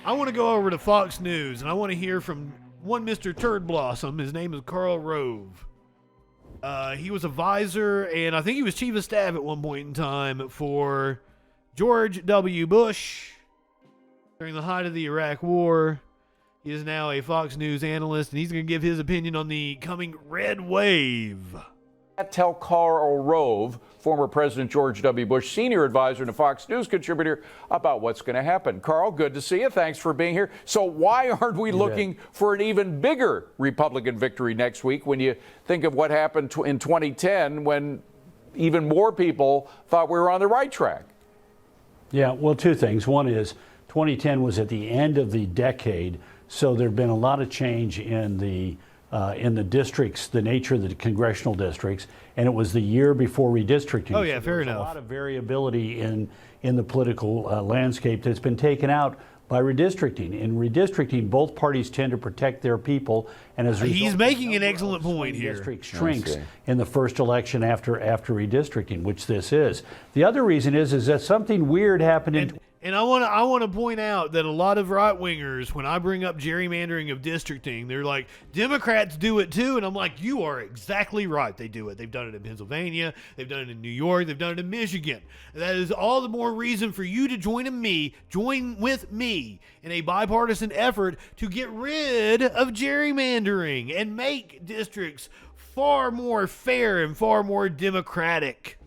I want to go over to Fox News, and I want to hear from one Mr. Turd Blossom. His name is Karl Rove. He was a visor, and I think he was chief of staff at one point in time for George W. Bush during the height of the Iraq War. He is now a Fox News analyst, and he's going to give his opinion on the coming red wave. Tell Karl Rove, former President George W. Bush senior advisor and a Fox News contributor, about what's going to happen. Karl, good to see you. Thanks for being here. So why aren't we looking for an even bigger Republican victory next week when you think of what happened in 2010 when even more people thought we were on the right track? Yeah, well, two things. One is 2010 was at the end of the decade, so there have been a lot of change in the districts, the nature of the congressional districts, and it was the year before redistricting. Oh, yeah, fair enough. A lot of variability in the political landscape that's been taken out by redistricting. In redistricting, both parties tend to protect their people, and as a result, he's making an excellent point here. District shrinks in the first election after redistricting, which this is. The other reason is that something weird happened in. And I want to point out that a lot of right-wingers, when I bring up gerrymandering of districting, they're like, Democrats do it too. And I'm like, you are exactly right. They do it. They've done it in Pennsylvania. They've done it in New York. They've done it in Michigan. That is all the more reason for you to join with me in a bipartisan effort to get rid of gerrymandering and make districts far more fair and far more democratic.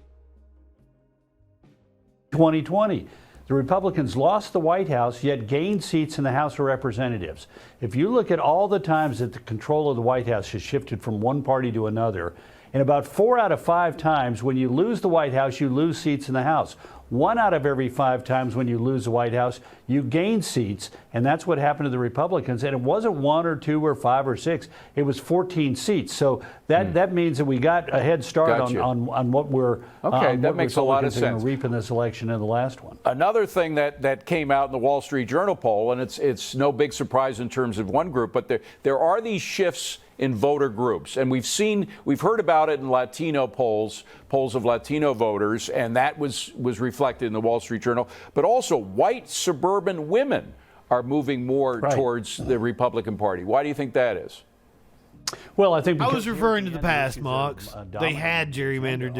2020. The Republicans lost the White House, yet gained seats in the House of Representatives. If you look at all the times that the control of the White House has shifted from one party to another, in about 4 out of 5 times when you lose the White House, you lose seats in the House. 1 out of every 5 times when you lose the White House, you gain seats, and that's what happened to the Republicans. And it wasn't 1 or 2 or 5 or 6; it was 14 seats. So that means that we got a head start on what we're that makes a lot of sense. Reap in this election and the last one. Another thing that came out in the Wall Street Journal poll, and it's no big surprise in terms of one group, but there are these shifts in voter groups, and we've heard about it in Latino polls of Latino voters, and that was reflected in the Wall Street Journal. But also, white suburban women are moving more towards the Republican Party. Why do you think that is? Well, I think I was referring to the past, Mox. They had gerrymandered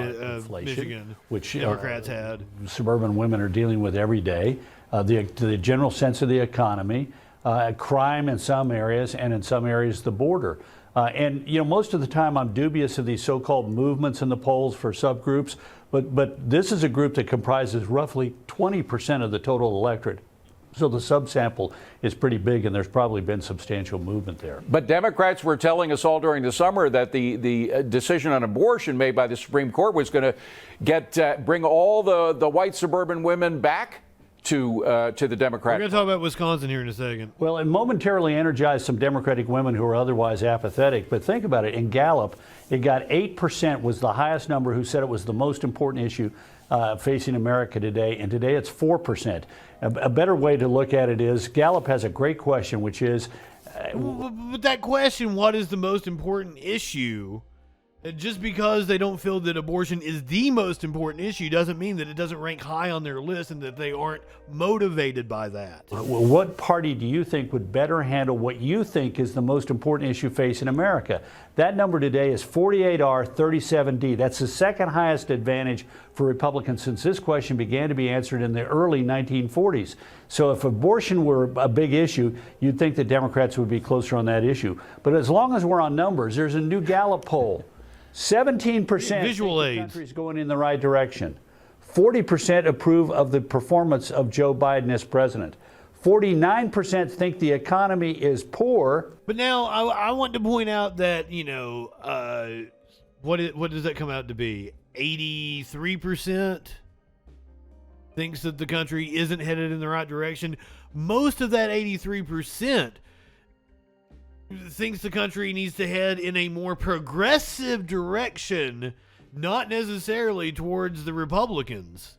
Michigan, which Democrats had. Suburban women are dealing with every day. The general sense of the economy, crime in some areas, and in some areas the border. And most of the time I'm dubious of these so-called movements in the polls for subgroups, but this is a group that comprises roughly 20% of the total electorate. So the subsample is pretty big, and there's probably been substantial movement there. But Democrats were telling us all during the summer that the decision on abortion made by the Supreme Court was going to bring all the white suburban women back to the Democrat. We're going to talk about Wisconsin here in a second. Well, it momentarily energized some Democratic women who are otherwise apathetic. But think about it. In Gallup, it got 8% was the highest number who said it was the most important issue facing America today. And today it's 4%. A better way to look at it is Gallup has a great question, which is... But that question, what is the most important issue? Just because they don't feel that abortion is the most important issue doesn't mean that it doesn't rank high on their list and that they aren't motivated by that. Well, what party do you think would better handle what you think is the most important issue facing America? That number today is 48R, 37D. That's the second highest advantage for Republicans since this question began to be answered in the early 1940s. So if abortion were a big issue, you'd think that Democrats would be closer on that issue. But as long as we're on numbers, there's a new Gallup poll. 17% visual think the aids. country's going in the right direction. 40% approve of the performance of Joe Biden as president. 49% think the economy is poor. But now I want to point out that, what does that come out to be? 83% thinks that the country isn't headed in the right direction. Most of that 83% thinks the country needs to head in a more progressive direction, not necessarily towards the Republicans.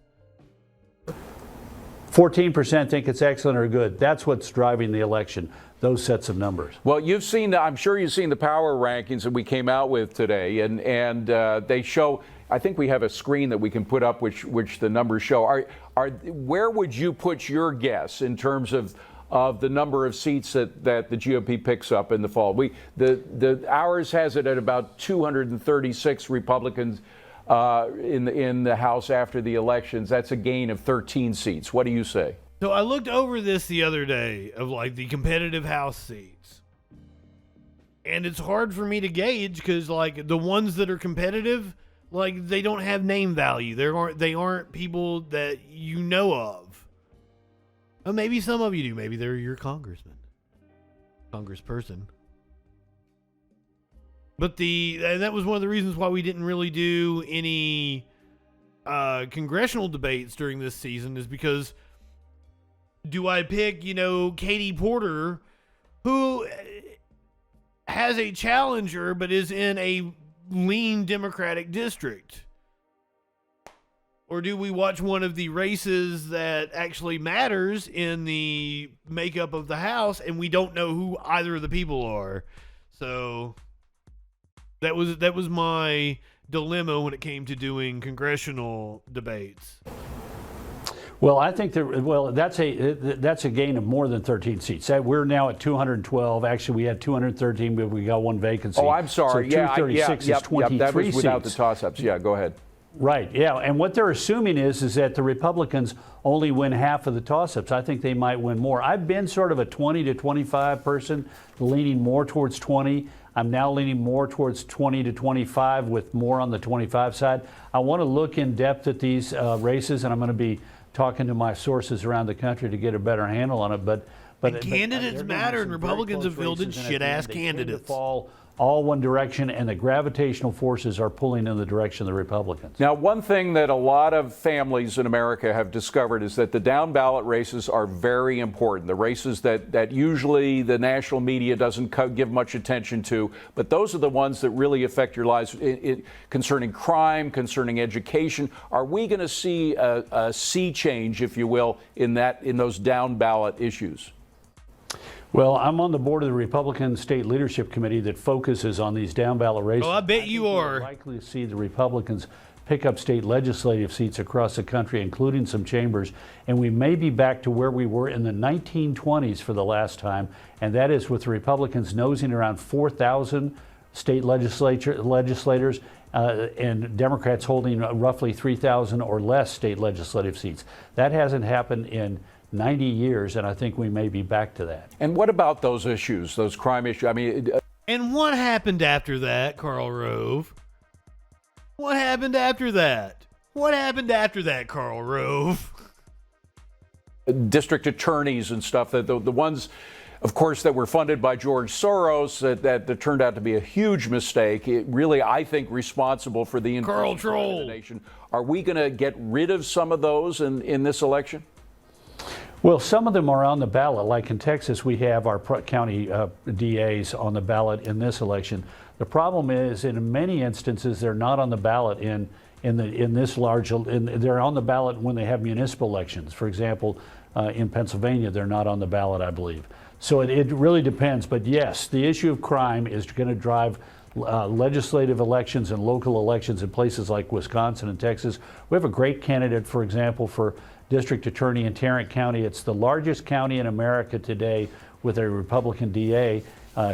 14% think it's excellent or good. That's what's driving the election, those sets of numbers. Well, I'm sure you've seen the power rankings that we came out with today, and they show, I think we have a screen that we can put up which the numbers show. Where would you put your guess in terms of of the number of seats that the GOP picks up in the fall. Ours has it at about 236 Republicans in the House after the elections. That's a gain of 13 seats. What do you say? So I looked over this the other day of like the competitive House seats. And it's hard for me to gauge because like the ones that are competitive, like they don't have name value. They aren't people that you know of. Well, maybe some of you do. Maybe they're your congressman, congressperson. But that was one of the reasons why we didn't really do any congressional debates during this season, is because do I pick, Katie Porter, who has a challenger but is in a lean Democratic district? Or do we watch one of the races that actually matters in the makeup of the House and we don't know who either of the people are? So that was my dilemma when it came to doing congressional debates. Well, I think that's a gain of more than 13 seats. We're now at 212. Actually, we had 213, but we got one vacancy. Oh, I'm sorry. So 236 is 23 that was without seats. the toss-ups. Yeah, go ahead. Right, yeah, and what they're assuming is that the Republicans only win half of the toss-ups. I think they might win more. I've been sort of a 20 to 25 person, leaning more towards 20. I'm now leaning more towards 20 to 25 with more on the 25 side. I want to look in depth at these races, and I'm going to be talking to my sources around the country to get a better handle on it. But candidates matter, and Republicans have fielded shit-ass candidates. Fall all one direction, and the gravitational forces are pulling in the direction of the Republicans. Now, one thing that a lot of families in America have discovered is that the down ballot races are very important. The races that usually the national media doesn't give much attention to, but those are the ones that really affect your lives concerning crime, concerning education. Are we going to see a sea change, if you will, in those down ballot issues? Well, I'm on the board of the Republican State Leadership Committee that focuses on these down ballot races. Oh, I bet you are. We're likely to see the Republicans pick up state legislative seats across the country, including some chambers, and we may be back to where we were in the 1920s for the last time, and that is with the Republicans nosing around 4,000 state legislators and Democrats holding roughly 3,000 or less state legislative seats. That hasn't happened in 90 years, and I think we may be back to that. And what about those issues, those crime issues? I mean, and what happened after that, Karl Rove? What happened after that? What happened after that, Karl Rove? District attorneys and stuff, that the ones, of course, that were funded by George Soros, that turned out to be a huge mistake. It really, I think, responsible for the Carl Troll of the nation. Are we going to get rid of some of those in this election? Well, some of them are on the ballot. Like in Texas, we have our county DAs on the ballot in this election. The problem is, in many instances, they're not on the ballot they're on the ballot when they have municipal elections. For example, in Pennsylvania, they're not on the ballot, I believe. So it really depends. But yes, the issue of crime is going to drive legislative elections and local elections in places like Wisconsin and Texas. We have a great candidate, for example, for district attorney in Tarrant County. It's the largest county in America today with a Republican DA.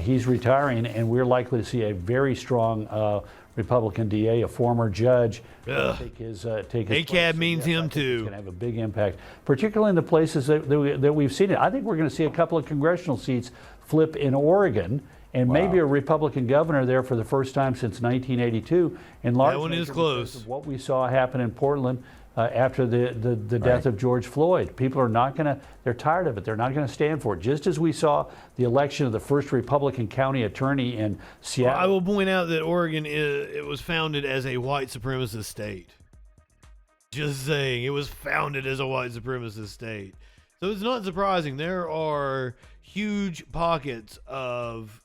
He's retiring, and we're likely to see a very strong Republican DA, a former judge, take his ACAB means him too. It's going to have a big impact, particularly in the places that we've seen it. I think we're going to see a couple of congressional seats flip in Oregon, and maybe a Republican governor there for the first time since 1982. In large that one is close. Of what we saw happen in Portland after the death of George Floyd. People are not going to, they're tired of it. They're not going to stand for it. Just as we saw the election of the first Republican county attorney in Seattle. Well, I will point out that Oregon, it was founded as a white supremacist state. Just saying, it was founded as a white supremacist state. So it's not surprising. There are huge pockets of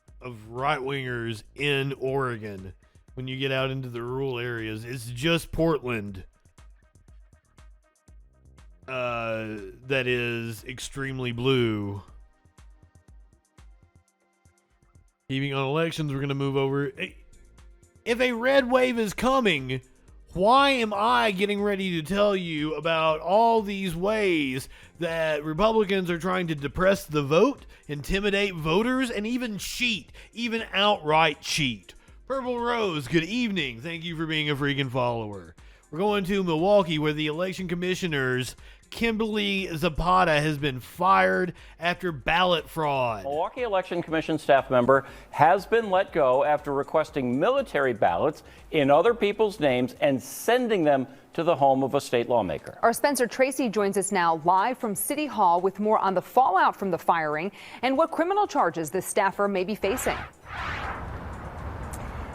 right-wingers in Oregon when you get out into the rural areas. It's just Portland that is extremely blue. Keeping on elections, we're going to move over. If a red wave is coming, Why am I getting ready to tell you about all these ways that Republicans are trying to depress the vote, intimidate voters, and even cheat, even outright cheat? Purple Rose, good evening. Thank you for being a freaking follower. We're going to Milwaukee, where the election commissioners Kimberly Zapata has been fired after ballot fraud. Milwaukee Election Commission staff member has been let go after requesting military ballots in other people's names and sending them to the home of a state lawmaker. Our Spencer Tracy joins us now live from City Hall with more on the fallout from the firing and what criminal charges this staffer may be facing.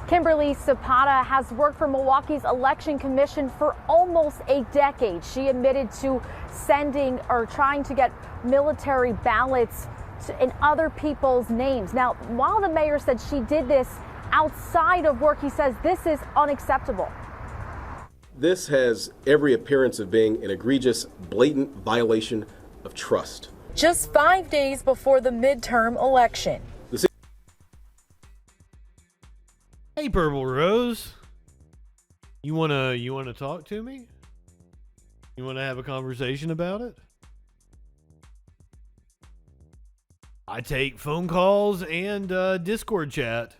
Kimberly Zapata has worked for Milwaukee's Election Commission for almost a decade. She admitted to sending or trying to get military ballots in other people's names. Now, while the mayor said she did this outside of work, he says this is unacceptable. This has every appearance of being an egregious, blatant violation of trust. Just 5 days before the midterm election. Hey, Purple Rose. You wanna talk to me? You wanna have a conversation about it? I take phone calls and Discord chat.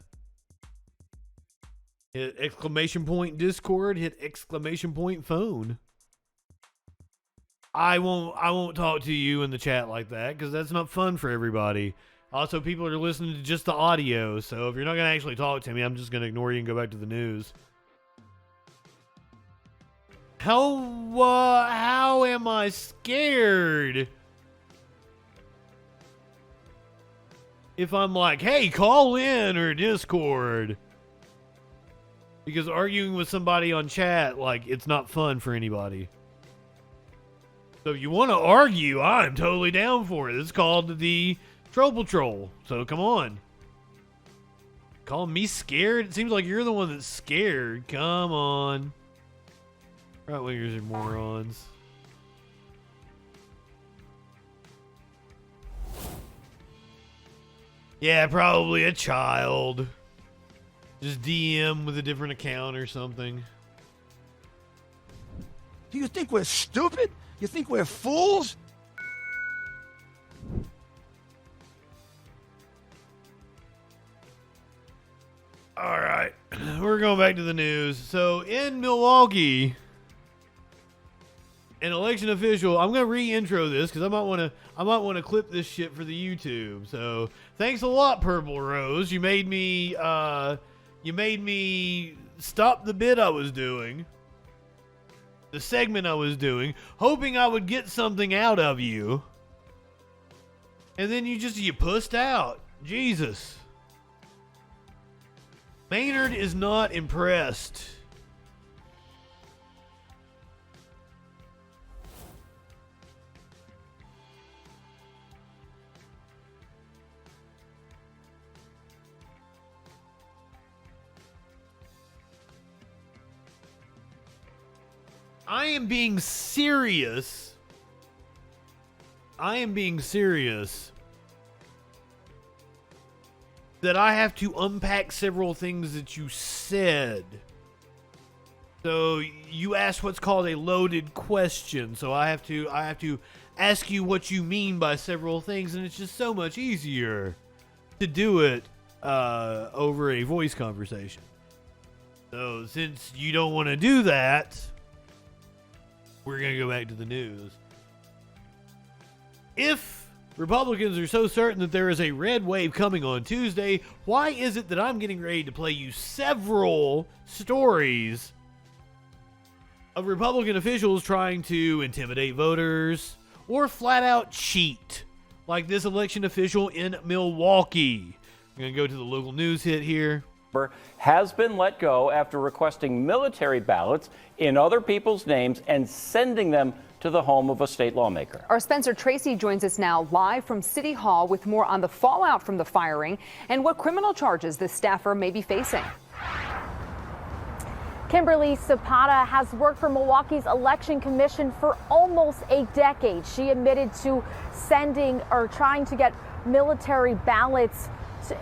Hit exclamation point Discord, hit exclamation point phone. I won't talk to you in the chat like that because that's not fun for everybody. Also, people are listening to just the audio, so if you're not going to actually talk to me, I'm just going to ignore you and go back to the news. How am I scared? If I'm like, hey, call in or Discord. Because arguing with somebody on chat, like, it's not fun for anybody. So if you want to argue, I'm totally down for it. It's called the Troll Patrol, so come on. Calling me scared? It seems like you're the one that's scared. Come on. Right-wingers are morons. Yeah, probably a child. Just DM with a different account or something. Do you think we're stupid? You think we're fools? All right, we're going back to the news. So in Milwaukee, an election official. I'm gonna re-intro this because I might want to clip this shit for the YouTube. So thanks a lot, Purple Rose. You made me stop the bit I was doing, the segment I was doing, hoping I would get something out of you, and then you pussed out. Jesus. Maynard is not impressed. I am being serious. That I have to unpack several things that you said. So you asked what's called a loaded question. So I have to ask you what you mean by several things, and it's just so much easier to do it over a voice conversation. So since you don't want to do that, we're going to go back to the news. If Republicans are so certain that there is a red wave coming on Tuesday, why is it that I'm getting ready to play you several stories of Republican officials trying to intimidate voters or flat out cheat, like this election official in Milwaukee? I'm going to go to the local news hit here. Has been let go after requesting military ballots in other people's names and sending them to the home of a state lawmaker. Our Spencer Tracy joins us now live from City Hall with more on the fallout from the firing and what criminal charges this staffer may be facing. Kimberly Zapata has worked for Milwaukee's Election Commission for almost a decade. She admitted to sending or trying to get military ballots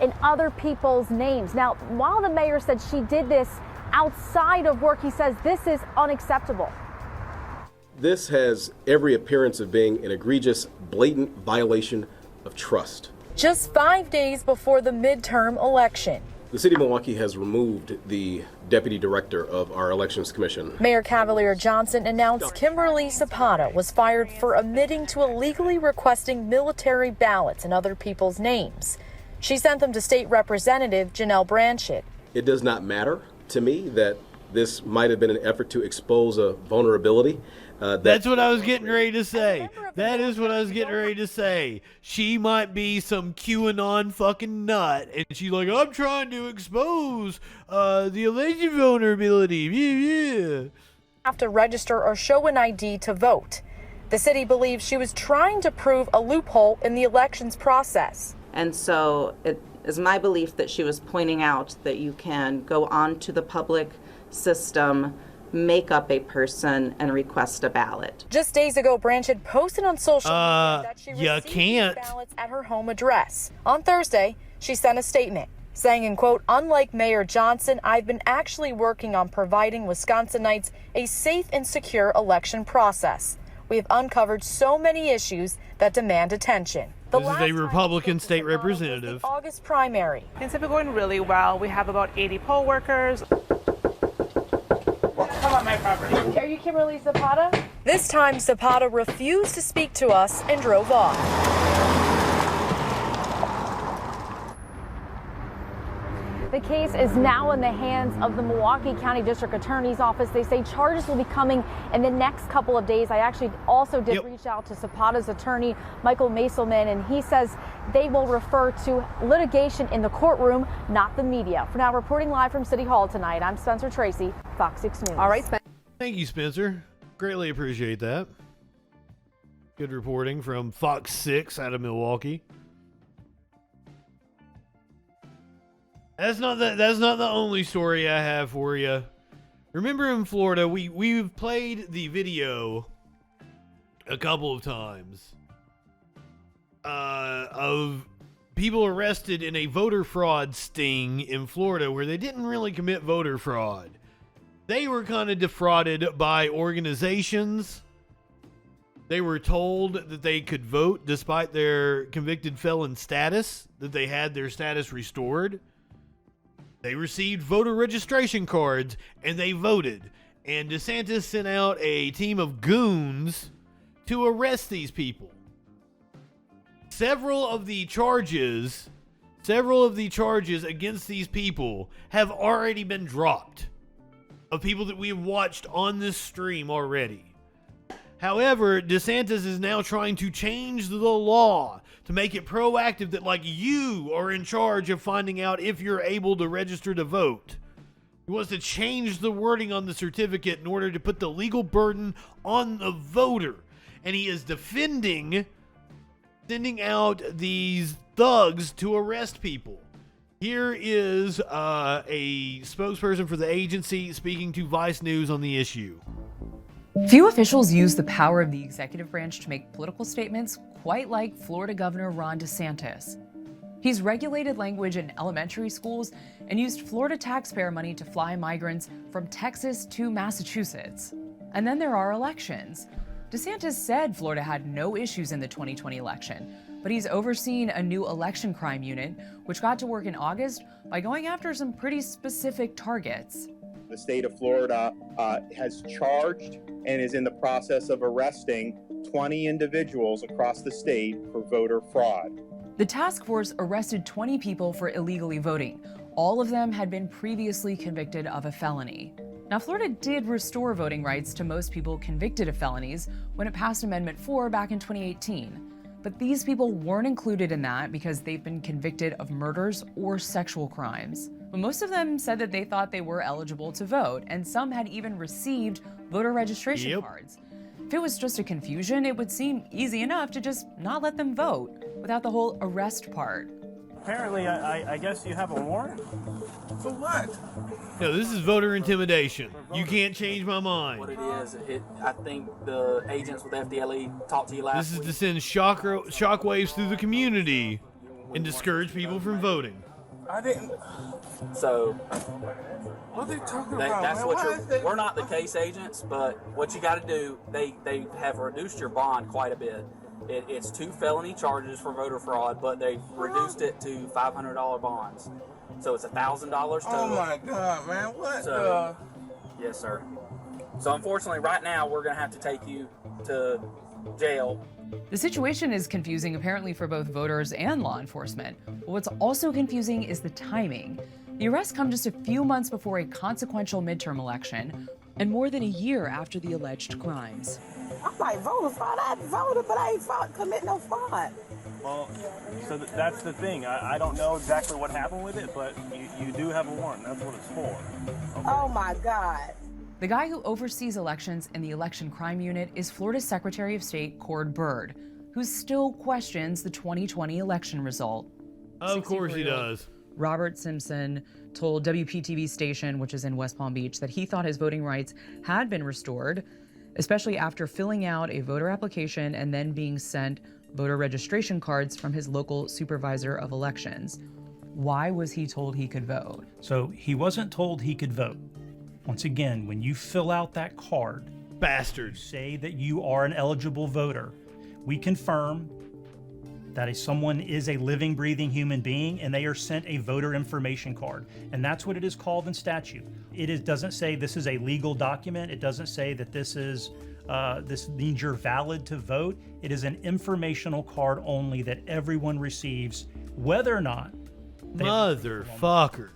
in other people's names. Now, while the mayor said she did this outside of work. He says this is unacceptable. This has every appearance of being an egregious, blatant violation of trust. Just 5 days before the midterm election. The city of Milwaukee has removed the deputy director of our elections commission. Mayor Cavalier Johnson announced Kimberly Zapata was fired for admitting to illegally requesting military ballots in other people's names. She sent them to State Representative Janelle Branchett. It does not matter to me that this might have been an effort to expose a vulnerability. That's what I was getting ready to say. That is what I was getting ready to say. She might be some QAnon fucking nut, and she's like, I'm trying to expose the election vulnerability. Yeah. Have to register or show an ID to vote. The city believes she was trying to prove a loophole in the elections process. And so it is my belief that she was pointing out that you can go on to the public system, make up a person, and request a ballot. Just days ago, Branchett posted on social media that she you received can't. ballots at her home address. On Thursday, she sent a statement saying, in quote, unlike Mayor Johnson, I've been actually working on providing Wisconsinites a safe and secure election process. We have uncovered so many issues that demand attention. This is a Republican state representative. August primary. Things have been going really well. We have about 80 poll workers. Come on my property. Are you Kimberly Zapata? This time, Zapata refused to speak to us and drove off. The case is now in the hands of the Milwaukee County District Attorney's Office. They say charges will be coming in the next couple of days. I actually also did reach out to Zapata's attorney, Michael Maselman, and he says they will refer to litigation in the courtroom, not the media. For now, reporting live from City Hall tonight, I'm Spencer Tracy, Fox 6 News. All right, Spencer. Thank you, Spencer. Greatly appreciate that. Good reporting from Fox 6 out of Milwaukee. That's not the only story I have for you. Remember in Florida, we've played the video a couple of times of people arrested in a voter fraud sting in Florida where they didn't really commit voter fraud. They were kind of defrauded by organizations. They were told that they could vote despite their convicted felon status, that they had their status restored. They received voter registration cards, and they voted. And DeSantis sent out a team of goons to arrest these people. Several of the charges against these people have already been dropped, of people that we have watched on this stream already. However, DeSantis is now trying to change the law to make it proactive that, like, you are in charge of finding out if you're able to register to vote. He wants to change the wording on the certificate in order to put the legal burden on the voter. And he is sending out these thugs to arrest people. Here is a spokesperson for the agency speaking to Vice News on the issue. Few officials use the power of the executive branch to make political statements quite like Florida Governor Ron DeSantis. He's regulated language in elementary schools and used Florida taxpayer money to fly migrants from Texas to Massachusetts. And then there are elections. DeSantis said Florida had no issues in the 2020 election, but he's overseen a new election crime unit, which got to work in August by going after some pretty specific targets. The state of Florida has charged and is in the process of arresting 20 individuals across the state for voter fraud. The task force arrested 20 people for illegally voting. All of them had been previously convicted of a felony. Now, Florida did restore voting rights to most people convicted of felonies when it passed Amendment 4 back in 2018. But these people weren't included in that because they've been convicted of murders or sexual crimes. But most of them said that they thought they were eligible to vote, and some had even received voter registration cards. If it was just a confusion, it would seem easy enough to just not let them vote without the whole arrest part. Apparently, I guess you have a warrant? For what? No, this is voter intimidation. You can't change my mind. What it is, I think the agents with FDLE talked to you last week. This is to send shockwaves through the community and discourage people from voting. I didn't. So. What are they talking about? That's man? what we're not the case agents, but what you got to do, they have reduced your bond quite a bit. It's 2 felony charges for voter fraud, but they reduced it to $500 bonds. So it's $1,000 total. Oh my God, man! What? Yes, sir. So unfortunately, right now we're gonna have to take you to jail. The situation is confusing apparently for both voters and law enforcement. But what's also confusing is the timing. The arrests come just a few months before a consequential midterm election and more than a year after the alleged crimes. I'm like, voter fraud. I voted, but I ain't commit no fraud. Well, so that's the thing. I don't know exactly what happened with it, but you do have a warrant. That's what it's for. Okay. Oh my God. The guy who oversees elections in the Election Crime Unit is Florida's Secretary of State, Cord Byrd, who still questions the 2020 election result. Of course he does. Robert Simpson told WPTV station, which is in West Palm Beach, that he thought his voting rights had been restored, especially after filling out a voter application and then being sent voter registration cards from his local supervisor of elections. Why was he told he could vote? So he wasn't told he could vote. Once again, when you fill out that card, bastard, say that you are an eligible voter, we confirm that someone is a living, breathing human being, and they are sent a voter information card. And that's what it is called in statute. It doesn't say this is a legal document. It doesn't say that this means you're valid to vote. It is an informational card only that everyone receives, whether or not Motherfucker.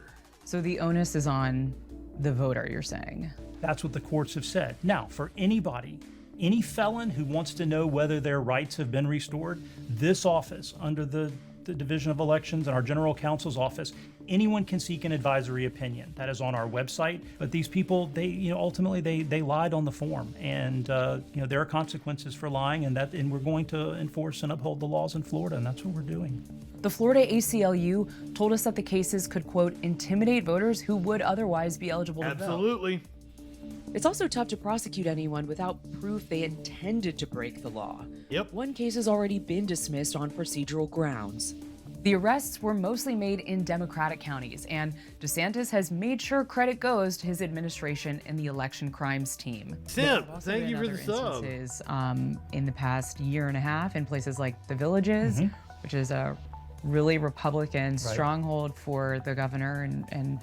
So the onus is on the voter, you're saying? That's what the courts have said. Now, for anybody, any felon who wants to know whether their rights have been restored, this office, under the Division of Elections and our General Counsel's office, anyone can seek an advisory opinion. That is on our website. But these people, they ultimately they lied on the form, and there are consequences for lying, and we're going to enforce and uphold the laws in Florida, and that's what we're doing. The Florida ACLU told us that the cases could, quote, intimidate voters who would otherwise be eligible to vote. Absolutely. It's also tough to prosecute anyone without proof they intended to break the law. Yep. One case has already been dismissed on procedural grounds. The arrests were mostly made in Democratic counties, and DeSantis has made sure credit goes to his administration and the election crimes team. Simp, thank you for the sub. In the past year and a half in places like the Villages, which is a really Republican stronghold for the governor, and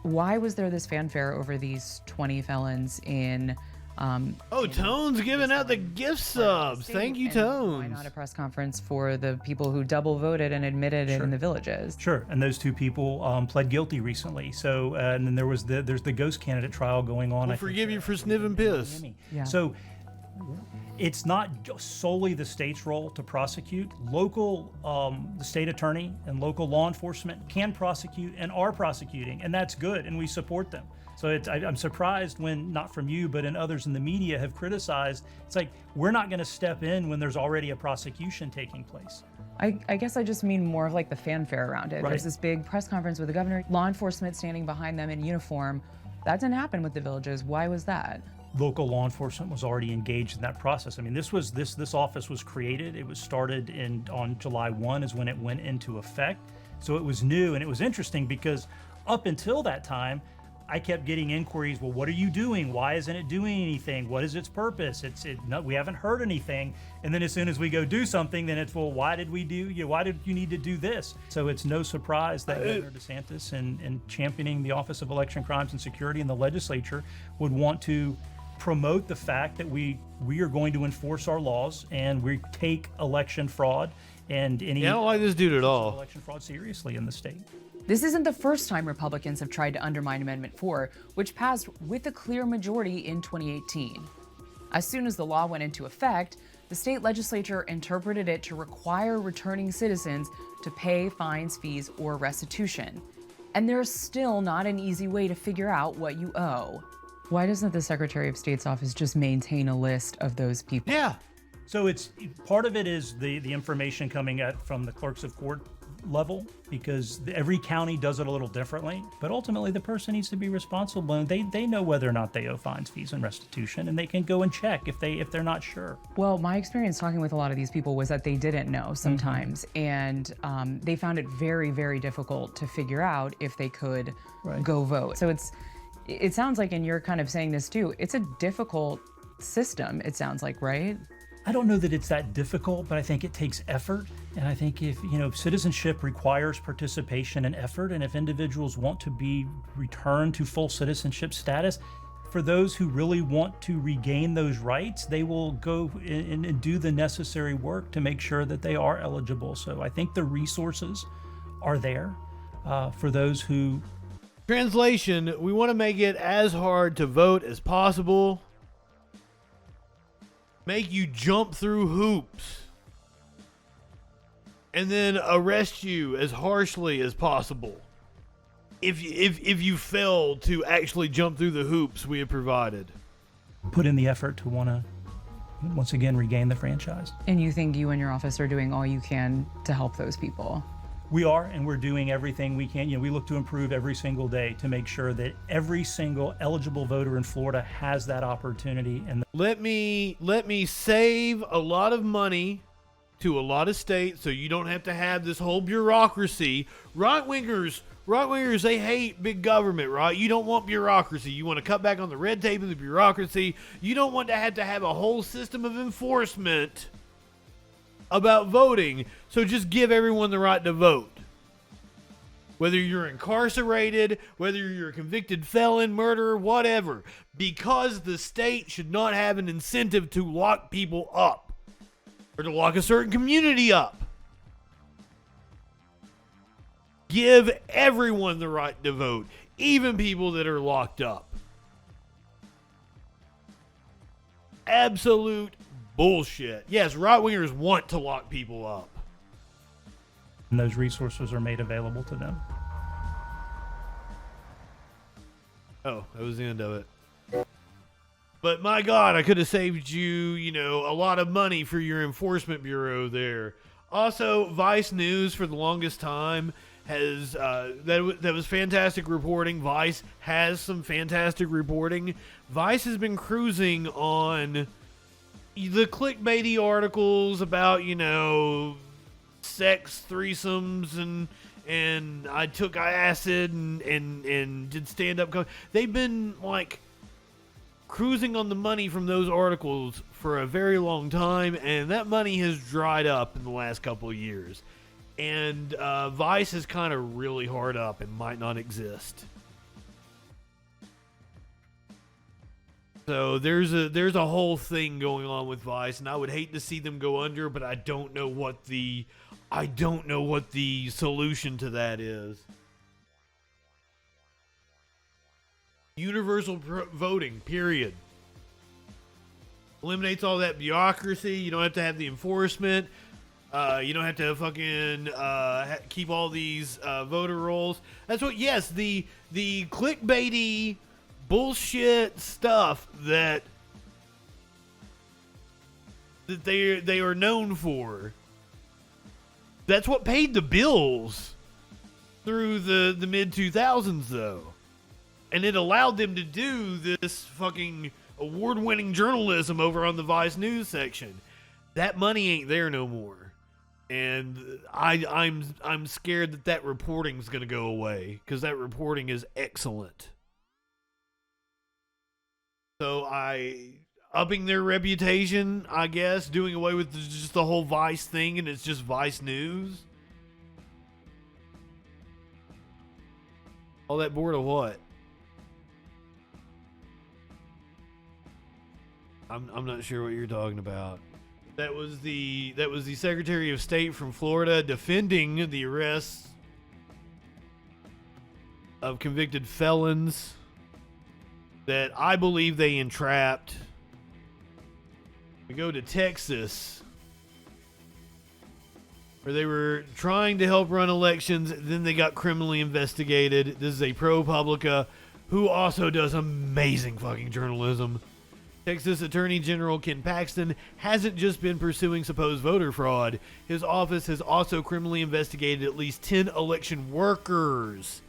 why was there this fanfare over these 20 felons in Tone's giving out the gift subs. Thank you, Tones. Why not a press conference for the people who double voted and admitted it in the Villages? Sure, and those two people pled guilty recently. So, and then there's the ghost candidate trial going on. We'll forgive you for sniffing piss. Yeah. So, it's not solely the state's role to prosecute. Local, the state attorney and local law enforcement can prosecute and are prosecuting, and that's good, and we support them. So I'm surprised when, not from you, but in others in the media have criticized, it's like, we're not going to step in when there's already a prosecution taking place. I guess I just mean more of like the fanfare around it. Right. There's this big press conference with the governor, law enforcement standing behind them in uniform. That didn't happen with the Villages. Why was that? Local law enforcement was already engaged in that process. I mean, this office was created. It was started on July 1 is when it went into effect. So it was new, and it was interesting because up until that time, I kept getting inquiries. Well, what are you doing? Why isn't it doing anything? What is its purpose? We haven't heard anything. And then as soon as we go do something, then it's, well, why did you need to do this? So it's no surprise that Governor DeSantis and championing the Office of Election Crimes and Security in the legislature would want to promote the fact that we are going to enforce our laws and we take election fraud and any I don't like this dude at all. Election fraud seriously in the state. This isn't the first time Republicans have tried to undermine Amendment 4, which passed with a clear majority in 2018. As soon as the law went into effect, the state legislature interpreted it to require returning citizens to pay fines, fees, or restitution. And there's still not an easy way to figure out what you owe. Why doesn't the Secretary of State's office just maintain a list of those people? Yeah. So it's part of it is the information coming from the clerks of court level because every county does it a little differently. But ultimately, the person needs to be responsible, and they know whether or not they owe fines, fees, and restitution, and they can go and check if they're not sure. Well, my experience talking with a lot of these people was that they didn't know sometimes, and they found it very, very difficult to figure out if they could go vote. So it sounds like, and you're kind of saying this too, it's a difficult system, it sounds like, right? I don't know that it's that difficult, but I think it takes effort. And I think if, citizenship requires participation and effort, and if individuals want to be returned to full citizenship status, for those who really want to regain those rights, they will go and do the necessary work to make sure that they are eligible. So I think the resources are there for those who... Translation, we want to make it as hard to vote as possible. Make you jump through hoops. And then arrest you as harshly as possible. If you fail to actually jump through the hoops we have provided. Put in the effort to want to, once again, regain the franchise. And you think you and your office are doing all you can to help those people? We are, and we're doing everything we can. We look to improve every single day to make sure that every single eligible voter in Florida has that opportunity. And let me save a lot of money to a lot of states, so you don't have to have this whole bureaucracy. Right-wingers, they hate big government, right? You don't want bureaucracy. You want to cut back on the red tape of the bureaucracy. You don't want to have a whole system of enforcement about voting, so just give everyone the right to vote. Whether you're incarcerated, whether you're a convicted felon, murderer, whatever, because the state should not have an incentive to lock people up or to lock a certain community up. Give everyone the right to vote, even people that are locked up. Absolute bullshit. Yes, right-wingers want to lock people up. And those resources are made available to them. Oh, that was the end of it. But my God, I could have saved you, a lot of money for your enforcement bureau there. Also, Vice News for the longest time has, that was fantastic reporting. Vice has some fantastic reporting. Vice has been cruising on the clickbaity articles about, sex threesomes and I took acid and did stand-up comedy. They've been, cruising on the money from those articles for a very long time, and that money has dried up in the last couple of years. And Vice is kind of really hard up and might not exist. So there's a whole thing going on with Vice, and I would hate to see them go under, but I don't know what the solution to that is. Universal voting, period. Eliminates all that bureaucracy. You don't have to have the enforcement. You don't have to fucking keep all these voter rolls. That's what. Yes, the clickbaity bullshit stuff that they are known for. That's what paid the bills through the mid 2000s, though, and it allowed them to do this fucking award-winning journalism over on the Vice News section. That money ain't there no more, and I'm scared that reporting's gonna go away because that reporting is excellent. So upping their reputation, I guess, doing away with just the whole Vice thing, and it's just Vice News. All that bored of what? I'm not sure what you're talking about. That was the Secretary of State from Florida defending the arrests of convicted felons that I believe they entrapped. We go to Texas, where they were trying to help run elections, then they got criminally investigated. This is a ProPublica who also does amazing fucking journalism. Texas Attorney General Ken Paxton hasn't just been pursuing supposed voter fraud. His office has also criminally investigated at least 10 election workers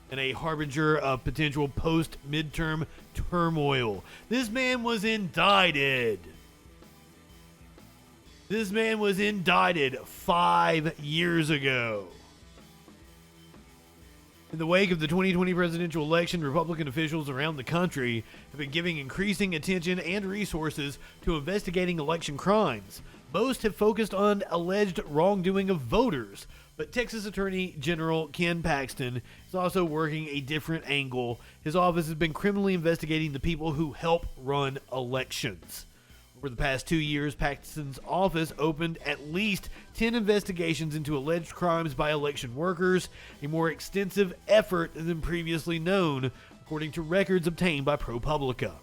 and a harbinger of potential post-midterm turmoil. This man was indicted. This man was indicted 5 years ago. In the wake of the 2020 presidential election, Republican officials around the country have been giving increasing attention and resources to investigating election crimes. Most have focused on alleged wrongdoing of voters, but Texas Attorney General Ken Paxton is also working a different angle. His office has been criminally investigating the people who help run elections. Over the past 2 years, Paxton's office opened at least 10 investigations into alleged crimes by election workers, a more extensive effort than previously known, according to records obtained by ProPublica.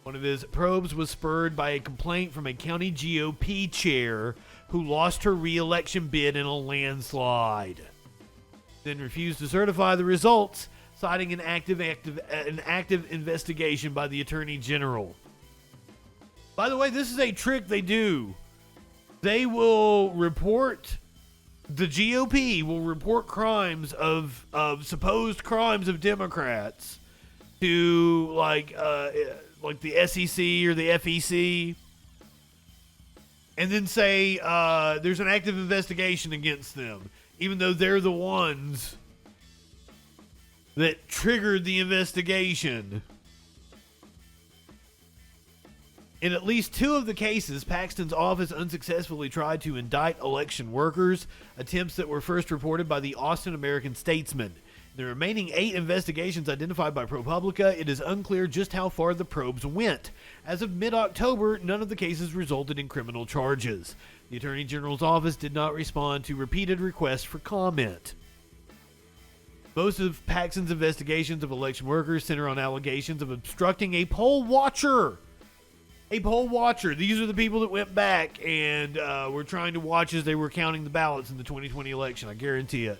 One of his probes was spurred by a complaint from a county GOP chair who lost her re-election bid in a landslide, then refused to certify the results, citing an active investigation by the Attorney General. By the way, this is a trick they do. They will report, the GOP will report crimes of supposed crimes of Democrats to like the SEC or the FEC, and then say there's an active investigation against them, even though they're the ones that triggered the investigation. In at least 2 of the cases, Paxton's office unsuccessfully tried to indict election workers, attempts that were first reported by the Austin American-Statesman. In the remaining 8 investigations identified by ProPublica, it is unclear just how far the probes went. As of mid-October, none of the cases resulted in criminal charges. The Attorney General's office did not respond to repeated requests for comment. Most of Paxton's investigations of election workers center on allegations of obstructing a poll watcher. A poll watcher. These are the people that went back and were trying to watch as they were counting the ballots in the 2020 election. I guarantee it.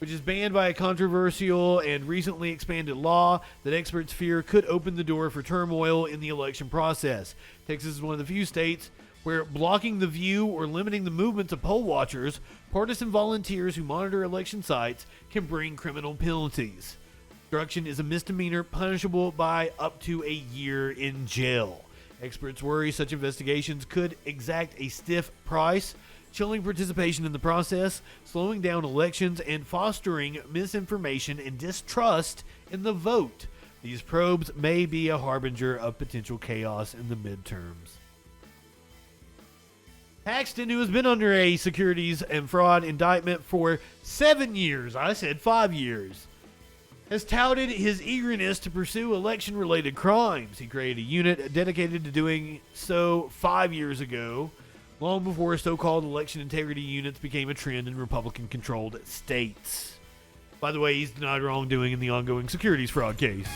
Which is banned by a controversial and recently expanded law that experts fear could open the door for turmoil in the election process. Texas is one of the few states where blocking the view or limiting the movements of poll watchers, partisan volunteers who monitor election sites, can bring criminal penalties. Obstruction is a misdemeanor punishable by up to a year in jail. Experts worry such investigations could exact a stiff price, chilling participation in the process, slowing down elections, and fostering misinformation and distrust in the vote. These probes may be a harbinger of potential chaos in the midterms. Paxton, who has been under a securities and fraud indictment for 7 years, I said 5 years, has touted his eagerness to pursue election-related crimes. He created a unit dedicated to doing so 5 years ago, long before so-called election integrity units became a trend in Republican-controlled states. By the way, he's denied wrongdoing in the ongoing securities fraud case.